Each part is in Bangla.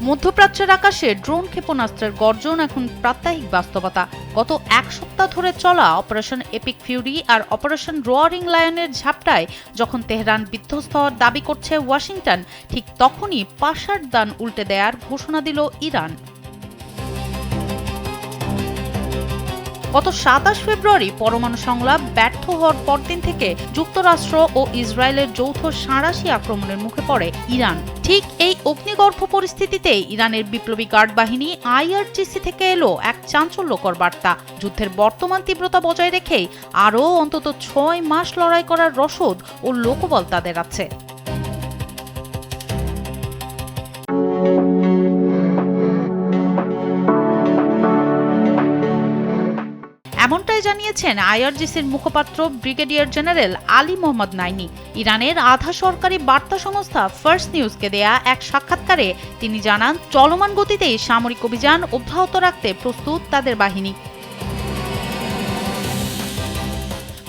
মধ্যপ্রাচ্যের আকাশে ড্রোন ক্ষেপণাস্ত্রের গর্জন এখন প্রাত্যহিক বাস্তবতা। গত এক সপ্তাহ ধরে চলা অপারেশন এপিক ফিউরি আর অপারেশন রোয়ারিং লায়নের ঝাপটায় যখন তেহরান বিধ্বস্ত হওয়ার দাবি করছে ওয়াশিংটন, ঠিক তখনই পাশার দান উল্টে দেওয়ার ঘোষণা দিল ইরান। গত ২৭ ফেব্রুয়ারি পরমাণু সংলাপ ব্যর্থ হওয়ার পরদিন থেকে যুক্তরাষ্ট্র ও ইসরায়েলের যৌথ সাঁড়াশি আক্রমণের মুখে পড়ে ইরান। ঠিক এই অগ্নিগর্ভ পরিস্থিতিতে ইরানের বিপ্লবী গার্ড বাহিনী আইআরজিসি থেকে এলো এক চাঞ্চল্যকর বার্তা। যুদ্ধের বর্তমান তীব্রতা বজায় রেখেই আরও অন্তত ৬ মাস লড়াই করার রসদ ও লোকবল তাদের আছে। এমনটাই জানিয়েছেন আইআরজিসির মুখপাত্র ব্রিগেডিয়ার জেনারেল আলী মোহাম্মদ নাইনি। ইরানের আধা সরকারি বার্তা সংস্থা ফার্স্ট নিউজকে দেয়া এক সাক্ষাৎকারে তিনি জানান, চলমান গতিতেই সামরিক অভিযান অব্যাহত রাখতে প্রস্তুত তাদের বাহিনী।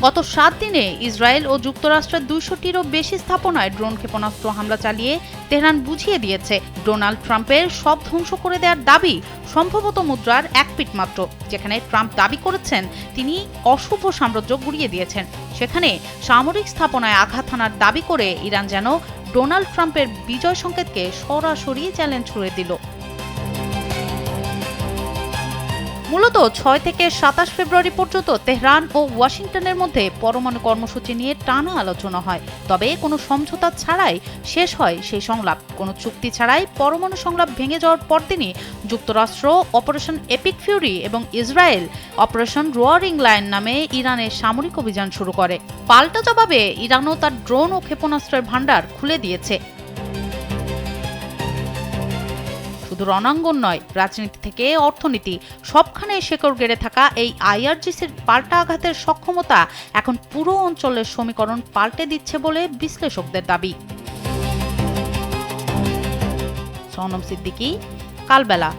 গত ৭ দিনে ইসরায়েল ও যুক্তরাষ্ট্রের ২০০টিরও বেশি স্থাপনায় ড্রোন ক্ষেপণাস্ত্র হামলা চালিয়ে তেহরান বুঝিয়ে দিয়েছে, ডোনাল্ড ট্রাম্পের সব ধ্বংস করে দেওয়ার দাবি সম্ভবত মুদ্রার এক পিঠ মাত্র। যেখানে ট্রাম্প দাবি করেছেন তিনি অশুভ সাম্রাজ্য গুড়িয়ে দিয়েছেন, সেখানে সামরিক স্থাপনায় আঘাত হানার দাবি করে ইরান যেন ডোনাল্ড ট্রাম্পের বিজয় সংকেতকে সরাসরি চ্যালেঞ্জ ছুড়ে দিল। মূলত ৬ থেকে ২৭ ফেব্রুয়ারি পর্যন্ত তেহরান ও ওয়াশিংটনের মধ্যে পরমাণু কর্মসূচি নিয়ে টানা আলোচনা হয়। তবে কোনো সমঝোতা ছাড়াই শেষ হয় সেই সংলাপ। কোনো চুক্তি ছাড়াই পরমাণু সংলাপ ভেঙে যাওয়ার পরদিনই যুক্তরাষ্ট্র অপারেশন এপিক ফিউরি এবং ইসরায়েল অপারেশন রোয়ারিং লায়ন নামে ইরানের সামরিক অভিযান শুরু করে। পাল্টা জবাবে ইরানও তার ড্রোন ও ক্ষেপণাস্ত্রের ভান্ডার খুলে দিয়েছে। শুধু রণাঙ্গন নয়, রাজনীতি থেকে অর্থনীতি সবখানে শেকড় গেড়ে থাকা এই আইআরজিসির পাল্টা আঘাতের সক্ষমতা এখন পুরো অঞ্চলের সমীকরণ পাল্টে দিচ্ছে বলে বিশ্লেষকদের দাবি। সোনম সিদ্দিকী, কালবেলা।